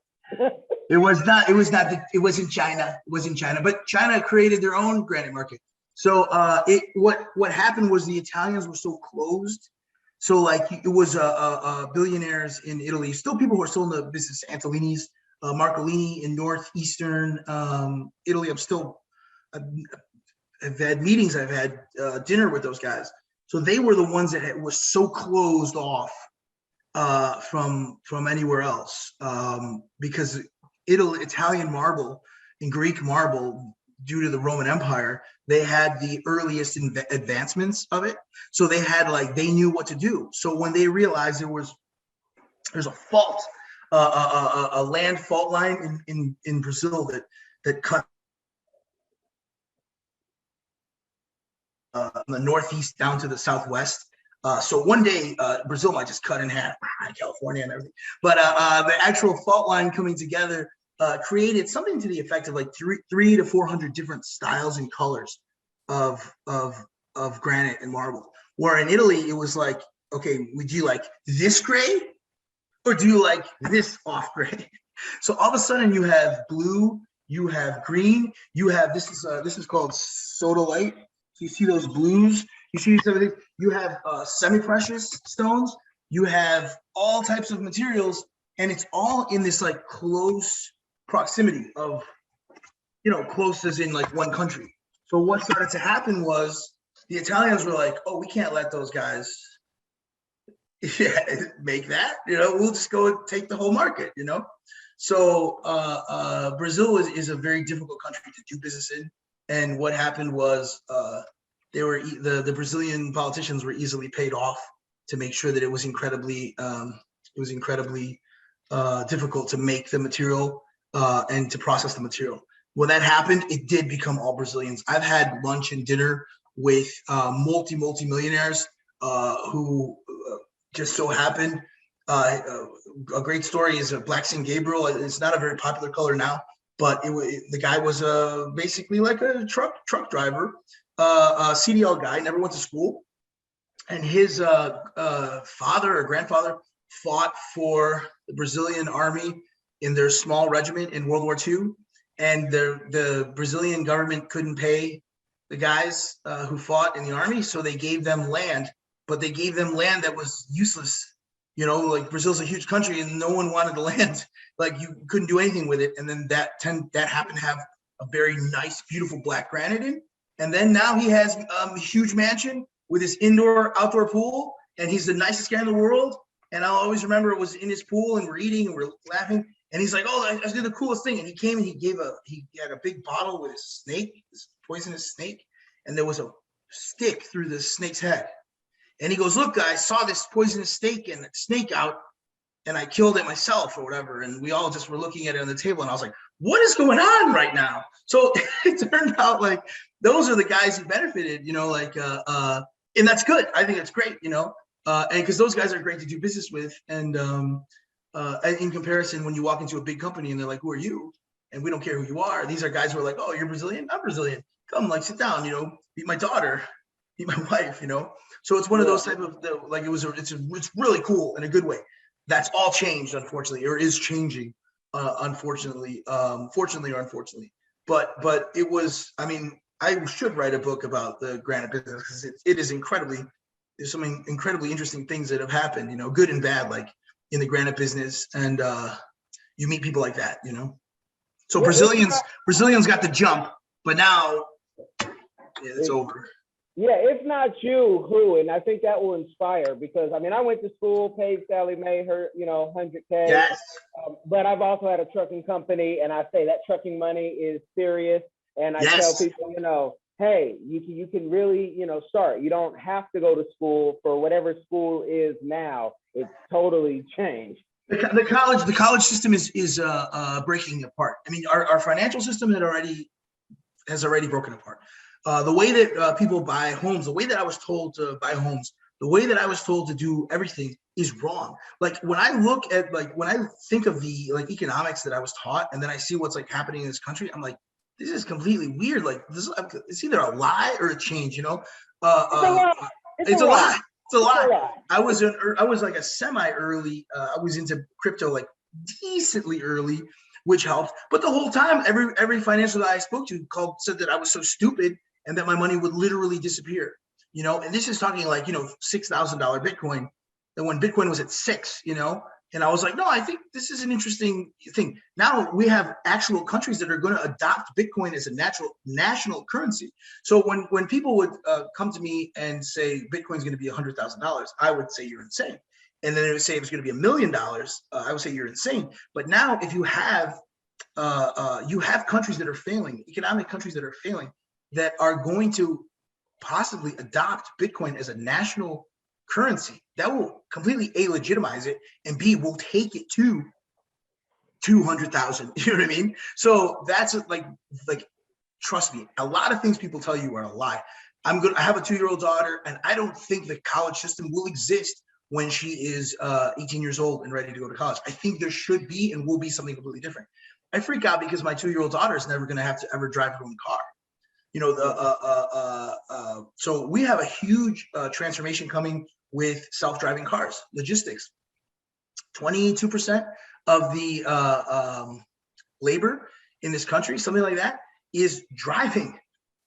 It wasn't China. It wasn't China, but China created their own granite market. So what happened was the Italians were so closed. So like it was billionaires in Italy, still people who are still in the business, Antolini's, Marcolini in northeastern Italy. I've had meetings, I've had dinner with those guys. So they were the ones that were so closed off from anywhere else, because Italian marble and Greek marble, due to the Roman Empire, they had the earliest advancements of it. So they knew what to do. So when they realized there's a fault, a land fault line in Brazil that cut from the northeast down to the southwest. So one day, Brazil might just cut in half, California and everything. But the actual fault line coming together created something to the effect of like 300 to 400 different styles and colors of granite and marble. Where in Italy, it was like, okay, would you like this gray, or do you like this off gray? So all of a sudden, you have blue, you have green, you have this is called sodalite. So you see those blues. You see some of these, you have semi-precious stones, you have all types of materials, and it's all in this like close proximity of, you know, close as in like one country. So what started to happen was the Italians were like, oh, we can't let those guys make that, you know, we'll just go and take the whole market, you know? So Brazil is a very difficult country to do business in. And what happened was the Brazilian politicians were easily paid off to make sure that it was incredibly difficult to make the material and to process the material. When that happened, it did become all Brazilians. I've had lunch and dinner with multi-millionaires who just so happened. A great story is a Black St. Gabriel. It's not a very popular color now, but the guy was basically like a truck driver, a CDL guy, never went to school. And his father or grandfather fought for the Brazilian army in their small regiment in World War II. And the Brazilian government couldn't pay the guys who fought in the army, so they gave them land, but they gave them land that was useless. You know, like Brazil's a huge country and no one wanted the land. Like you couldn't do anything with it. And then that happened to have a very nice, beautiful black granite in. And then now he has a huge mansion with his outdoor pool, and he's the nicest guy in the world. And I'll always remember it was in his pool and we're eating and we're laughing. And he's like, "Oh, I did the coolest thing." And he came and he had a big bottle with a snake, this poisonous snake, and there was a stick through the snake's head. And he goes, "Look, guys, I saw this poisonous snake out, and I killed it myself," or whatever. And we all just were looking at it on the table, and I was like, "What is going on right now?" So it turned out like those are the guys who benefited, you know, like, and that's good. I think it's great, you know, and because those guys are great to do business with. And in comparison, when you walk into a big company and they're like, "Who are you?" And we don't care who you are. These are guys who are like, "Oh, you're Brazilian? I'm Brazilian. Come, like, sit down, you know, meet my daughter, meet my wife," you know. So it's one of those type of like it's really cool in a good way. That's all changed, unfortunately, or is changing, unfortunately, fortunately or unfortunately. But it was. I mean, I should write a book about the granite business because it is incredibly. There's some incredibly interesting things that have happened, you know, good and bad, like in the granite business, and you meet people like that, you know. So Brazilians got the jump, but now it's over. Yeah, if not you, who? And I think that will inspire, because I mean, I went to school, paid Sally Mae her, you know, 100K. Yes. But I've also had a trucking company, and I say that trucking money is serious. And I tell people, you know, hey, you can really, you know, start. You don't have to go to school for whatever school is now. It's totally changed. The college system is breaking apart. I mean, our financial system has already broken apart. The way that people buy homes, the way that I was told to buy homes, the way that I was told to do everything is wrong. Like when I look at, like, when I think of the like economics that I was taught, and then I see what's like happening in this country, I'm like, this is completely weird. Like this, it's either a lie or a change, you know? It's a lie. It's a lie. I was like a semi-early, I was into crypto like decently early, which helped. But the whole time, every financial guy I spoke to said that I was so stupid and that my money would literally disappear, you know? And this is talking like, you know, $6,000 Bitcoin, and when Bitcoin was at 6, you know? And I was like, no, I think this is an interesting thing. Now we have actual countries that are going to adopt Bitcoin as a national currency. So when people would come to me and say Bitcoin's going to be $100,000, I would say you're insane. And then they would say it was going to be $1 million. I would say you're insane. But now if you have countries that are failing, economic countries that are failing, that are going to possibly adopt Bitcoin as a national currency, that will completely A, legitimize it, and B, will take it to 200,000. You know what I mean? So that's like trust me, a lot of things people tell you are a lie. I have a 2-year-old daughter, and I don't think the college system will exist when she is 18 years old and ready to go to college. I think there should be and will be something completely different. I freak out because my 2-year-old daughter is never going to have to ever drive her own car. You know, so we have a huge transformation coming with self-driving cars, logistics. 22% of the labor in this country, something like that, is driving.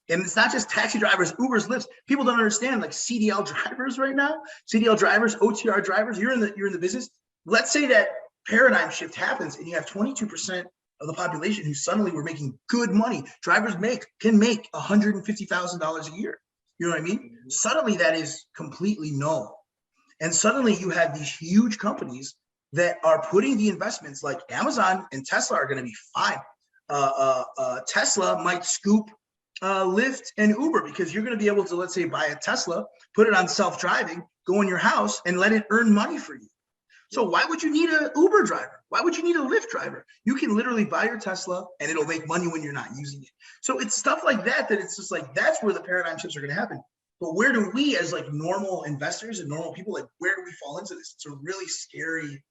And it's not just taxi drivers, Ubers, Lyfts. People don't understand, like CDL drivers right now, CDL drivers, OTR drivers, you're in the business. Let's say that paradigm shift happens and you have 22% of the population who suddenly were making good money. Drivers can make $150,000 a year. You know what I mean? Suddenly that is completely null. And suddenly you have these huge companies that are putting the investments, like Amazon and Tesla are going to be fine. Tesla might scoop Lyft and Uber, because you're going to be able to, let's say, buy a Tesla, put it on self-driving, go in your house and let it earn money for you. So why would you need an Uber driver? Why would you need a Lyft driver? You can literally buy your Tesla and it'll make money when you're not using it. So it's stuff like that it's just like, that's where the paradigm shifts are going to happen. But where do we, as like normal investors and normal people, like where do we fall into this? It's a really scary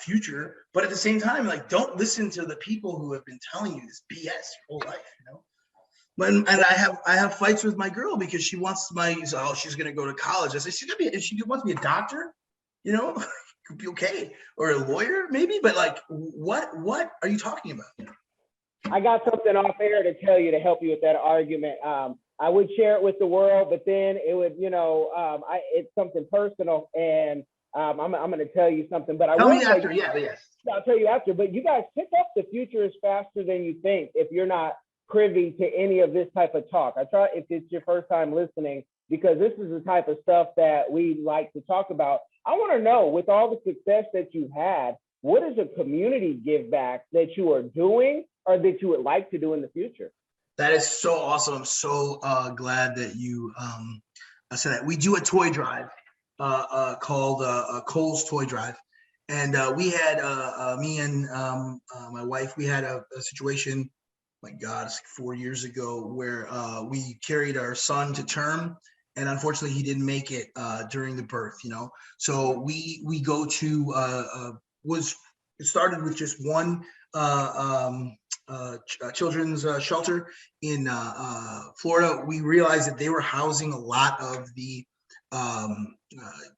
future. But at the same time, like don't listen to the people who have been telling you this BS your whole life. You know. And I have fights with my girl because she wants she's gonna go to college. I say she's gonna be if she wants to be a doctor, you know, could be okay, or a lawyer maybe. But like, what are you talking about? I got something off air to tell you to help you with that argument. I would share it with the world, but then it would, it's something personal, and I'm going to tell you something. But tell me after, yes. I'll tell you after. But you guys pick up the future is faster than you think if you're not privy to any of this type of talk. I try if it's your first time listening, because this is the type of stuff that we like to talk about. I want to know, with all the success that you had, what is a community give back that you are doing or that you would like to do in the future? That is so awesome. I'm so glad that you said that. We do a toy drive called Cole's Toy Drive. And we had, me and my wife, we had a situation, my God, it's like 4 years ago, where we carried our son to term. And unfortunately, he didn't make it during the birth, you know. So we go to, it started with just one children's shelter in Florida. We realized that they were housing a lot of the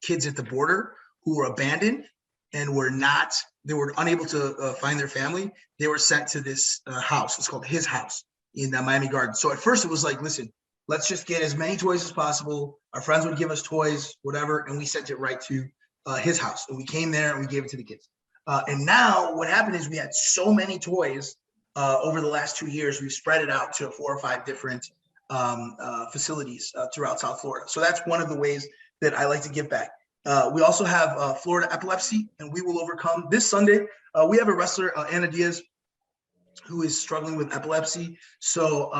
kids at the border who were abandoned and they were unable to find their family. They were sent to this house. It's called His House in Miami Gardens. So at first it was like, listen, let's just get as many toys as possible. Our friends would give us toys, whatever, and we sent it right to His House. And we came there and we gave it to the kids. And now what happened is we had so many toys over the last 2 years, we've spread it out to 4 or 5 different facilities throughout South Florida. So that's one of the ways that I like to give back. We also have Florida Epilepsy, and We Will Overcome. This Sunday, we have a wrestler, Anna Diaz, who is struggling with epilepsy. So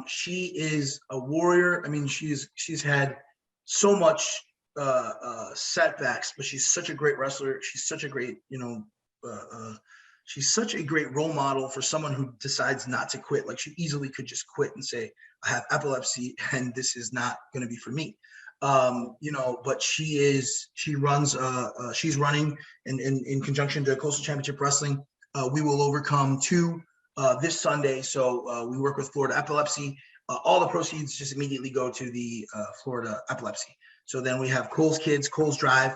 she is a warrior. I mean, she's had so much setbacks, but she's such a great wrestler. She's such a great, she's such a great role model for someone who decides not to quit. Like, she easily could just quit and say, I have epilepsy and this is not going to be for me. But she's running in conjunction to Coastal Championship Wrestling. We Will Overcome 2 this Sunday. So we work with Florida Epilepsy. All the proceeds just immediately go to the Florida Epilepsy. So then we have Cole's Kids, Cole's Drive,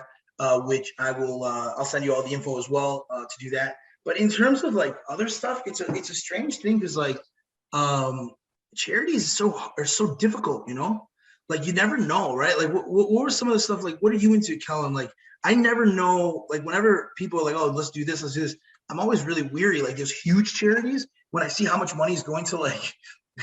which I'll send you all the info as well to do that. But in terms of like other stuff, it's a strange thing because like charities are so difficult, you know? Like, you never know, right? Like, what were some of the stuff, like, what are you into, Kellen? Like, I never know, like, whenever people are like, oh, let's do this, I'm always really weary. Like, there's huge charities, when I see how much money is going to, like,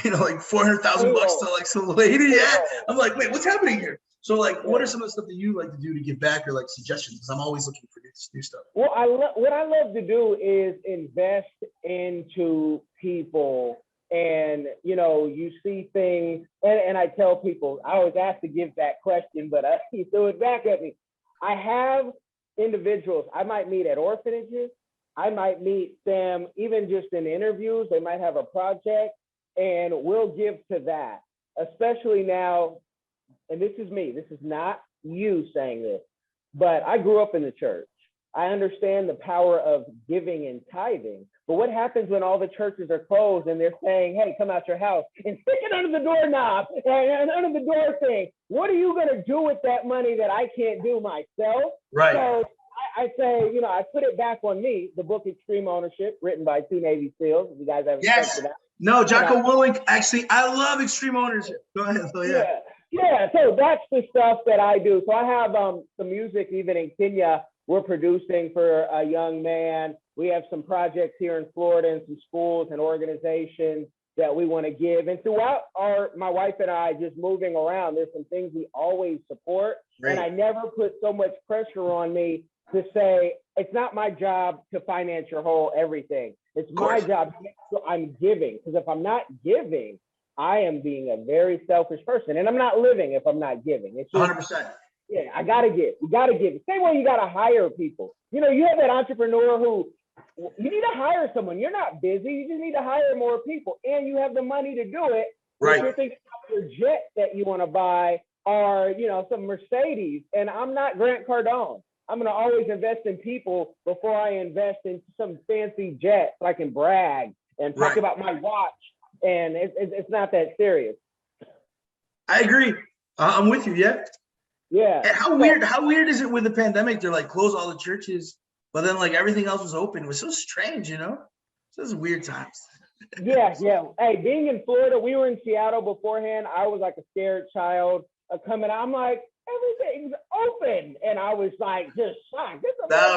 like $400,000 to like some lady. Yeah. I'm like, wait, what's happening here? So like, what are some of the stuff that you like to do to give back, or like suggestions? Because I'm always looking for new stuff. Well, what I love to do is invest into people. And, you see things, and I tell people, I always ask to give that question, but you threw it back at me. I have individuals I might meet at orphanages. I might meet them even just in interviews. They might have a project, and we'll give to that, especially now. And this is me. This is not you saying this, but I grew up in the church. I understand the power of giving and tithing. But what happens when all the churches are closed and they're saying, hey, come out your house and stick it under the doorknob and under the door thing? What are you going to do with that money that I can't do myself? Right. So I say, I put it back on me. The book Extreme Ownership, written by 2 Navy SEALs. You guys haven't checked it out. No, Jocko Willink. Actually, I love Extreme Ownership. Go ahead. So yeah. So that's the stuff that I do. So I have some music even in Kenya. We're producing for a young man. We have some projects here in Florida and some schools and organizations that we want to give. And throughout my wife and I just moving around, there's some things we always support. Right. And I never put so much pressure on me to say, it's not my job to finance your whole everything. It's my job. So I'm giving, because if I'm not giving, I am being a very selfish person, and I'm not living if I'm not giving. It's just, 100%. Yeah, I gotta give. You gotta give. Same way you gotta hire people. You have that entrepreneur who you need to hire someone. You're not busy. You just need to hire more people, and you have the money to do it. But Right. you're thinking about your jet that you want to buy, or some Mercedes. And I'm not Grant Cardone. I'm going to always invest in people before I invest in some fancy jet so I can brag and talk Right. about my watch. And it's not that serious. I agree. I'm with you. Yeah. Yeah. And how weird is it with the pandemic? They're like close all the churches, but then like everything else was open. It was so strange, So it's weird times. Yeah. Hey, being in Florida, we were in Seattle beforehand. I was like a scared child coming out. I'm like, everything's open. And I was like, just shocked.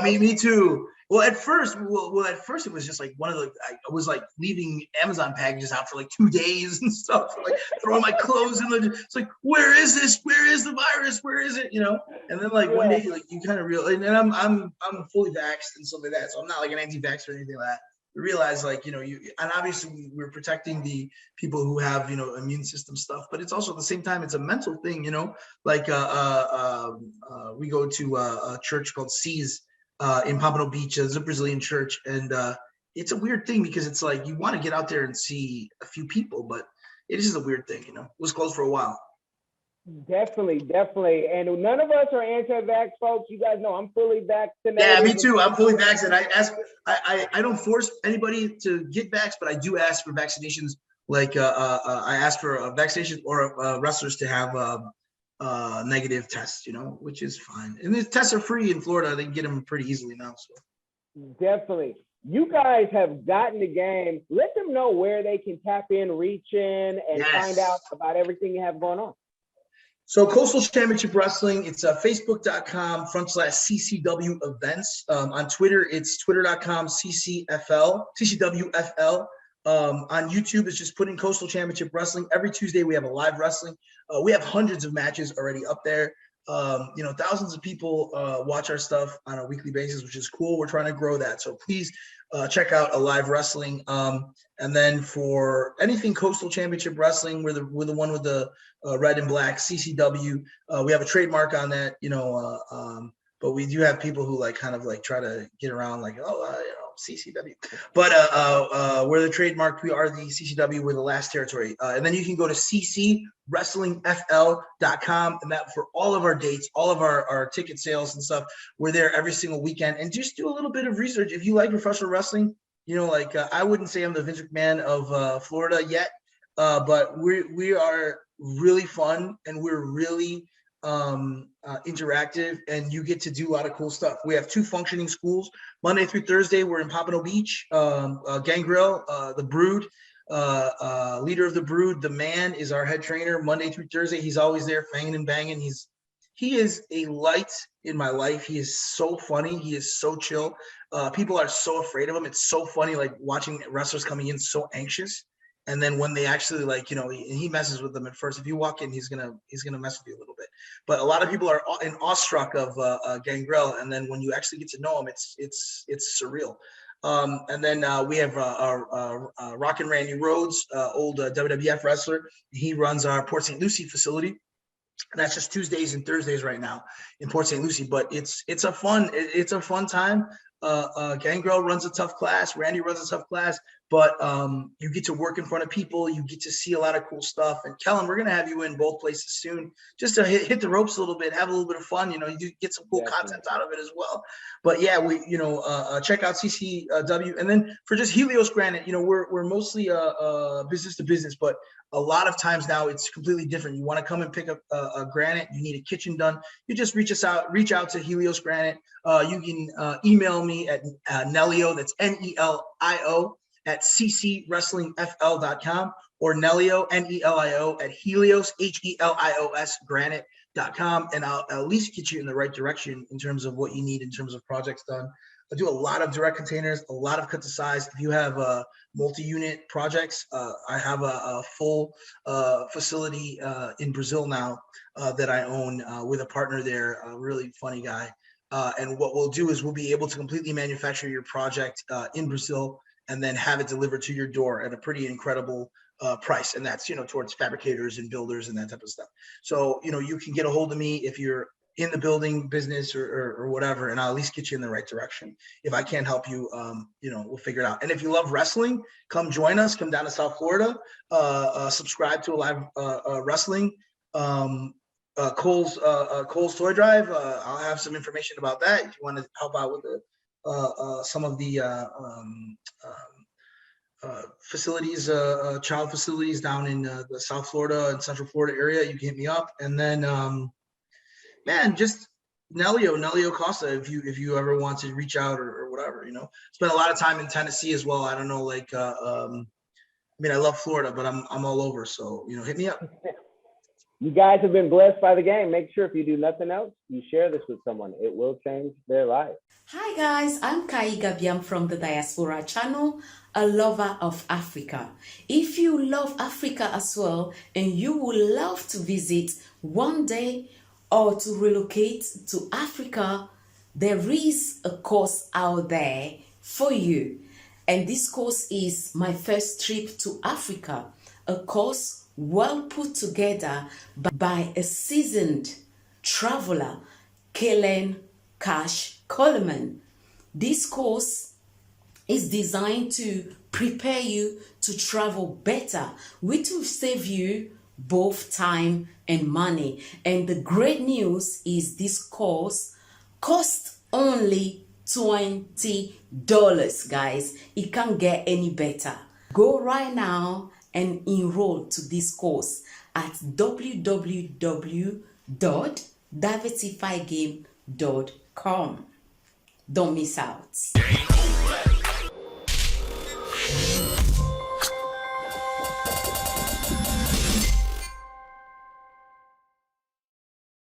Me too. Well, at first it was just like one of the, I was like leaving Amazon packages out for like 2 days and stuff, like throwing my clothes in the, it's like, where is this? Where is the virus? Where is it? And then like one day, like you kind of realize, and I'm fully vaxxed and stuff like that. So I'm not like an anti-vax or anything like that. You realize like, and obviously we're protecting the people who have, immune system stuff, but it's also at the same time, it's a mental thing, like we go to a church called C's in Pompano Beach. It's a Brazilian church, and it's a weird thing because it's like you want to get out there and see a few people, but it is just a weird thing. It was closed for a while. Definitely. And none of us are anti-vax, folks. You guys know I'm fully vaccinated. Yeah, me too. I'm fully vaccinated. I don't force anybody to get vaxxed, but I do ask for vaccinations. Like I ask for a vaccination or wrestlers to have negative tests, which is fine. And the tests are free in Florida. They can get them pretty easily now. So. Definitely. You guys have gotten the game. Let them know where they can tap in, reach in, and find out about everything you have going on. So Coastal Championship Wrestling, it's facebook.com/CCW events. On Twitter, it's twitter.com CCWFL. On YouTube, it's just put in Coastal Championship Wrestling. Every Tuesday, we have a live wrestling. We have hundreds of matches already up there. Thousands of people watch our stuff on a weekly basis, which is cool. We're trying to grow that. So please check out a live wrestling. And then for anything Coastal Championship Wrestling, we're the one with the red and black CCW. We have a trademark on that, but we do have people who like kind of like try to get around like, CCW, but we're the trademark. We are the CCW. We're the last territory. And then you can go to ccwrestlingfl.com, and that for all of our dates, all of our ticket sales and stuff. We're there every single weekend, and just do a little bit of research. If you like professional wrestling, I wouldn't say I'm the Vince McMahon of Florida yet, but we are really fun, and we're really interactive, and you get to do a lot of cool stuff. We have 2 functioning schools. Monday through Thursday, we're in Pompano Beach. Gangrel, the Brood, leader of the Brood, the Man is our head trainer. Monday through Thursday, he's always there, fanging and banging. He is a light in my life. He is so funny. He is so chill. People are so afraid of him. It's so funny, like watching wrestlers coming in so anxious. And then when they actually he messes with them at first. If you walk in, he's gonna mess with you a little bit. But a lot of people are awestruck of Gangrel, and then when you actually get to know him, it's surreal. And then we have Rockin' Randy Rhodes, old WWF wrestler. He runs our Port St. Lucie facility. And that's just Tuesdays and Thursdays right now in Port St. Lucie. But it's a fun time. Gangrel runs a tough class. Randy runs a tough class, but you get to work in front of people. You get to see a lot of cool stuff. And Kellen, we're going to have you in both places soon, just to hit the ropes a little bit, have a little bit of fun. You get some cool content out of it as well. But yeah, we check out CCW, and then for just Helios Granite, we're mostly business to business, but a lot of times now it's completely different. You want to come and pick up a granite, you need a kitchen done, you just reach out to Helios Granite. You can email me at Nelio, that's NELIO at ccwrestlingfl.com, or Nelio, NELIO at Helios, HELIOS granite.com, and I'll at least get you in the right direction in terms of what you need in terms of projects done. I do a lot of direct containers, a lot of cut to size. If you have multi-unit projects, I have a full facility in Brazil now that I own with a partner there, a really funny guy. And what we'll do is we'll be able to completely manufacture your project in Brazil and then have it delivered to your door at a pretty incredible price. And that's, towards fabricators and builders and that type of stuff. So, you can get a hold of me if you're in the building business or whatever, and I'll at least get you in the right direction. If I can't help you, we'll figure it out. And if you love wrestling, come join us. Come down to South Florida. Subscribe to a live wrestling. Cole's Toy Drive. I'll have some information about that if you want to help out with some of the facilities, child facilities down in the South Florida and Central Florida area. You can hit me up, and then man, just Nelio Costa. If you ever want to reach out or whatever, spent a lot of time in Tennessee as well. I don't know, I love Florida, but I'm all over. So hit me up. You guys have been blessed by the game. Make sure if you do nothing else, you share this with someone. It will change their life. Hi guys, I'm Kai Gabiam from the Diaspora channel, a lover of Africa. If you love Africa as well and you would love to visit one day or to relocate to Africa, there is a course out there for you. And this course is My First Trip to Africa, a course well put together by a seasoned traveler, Kellen Cash Coleman. This course is designed to prepare you to travel better, which will save you both time and money. And the great news is this course costs only $20, guys. It can't get any better. Go right now and enroll to this course at www.diversifiedgame.com. Don't miss out.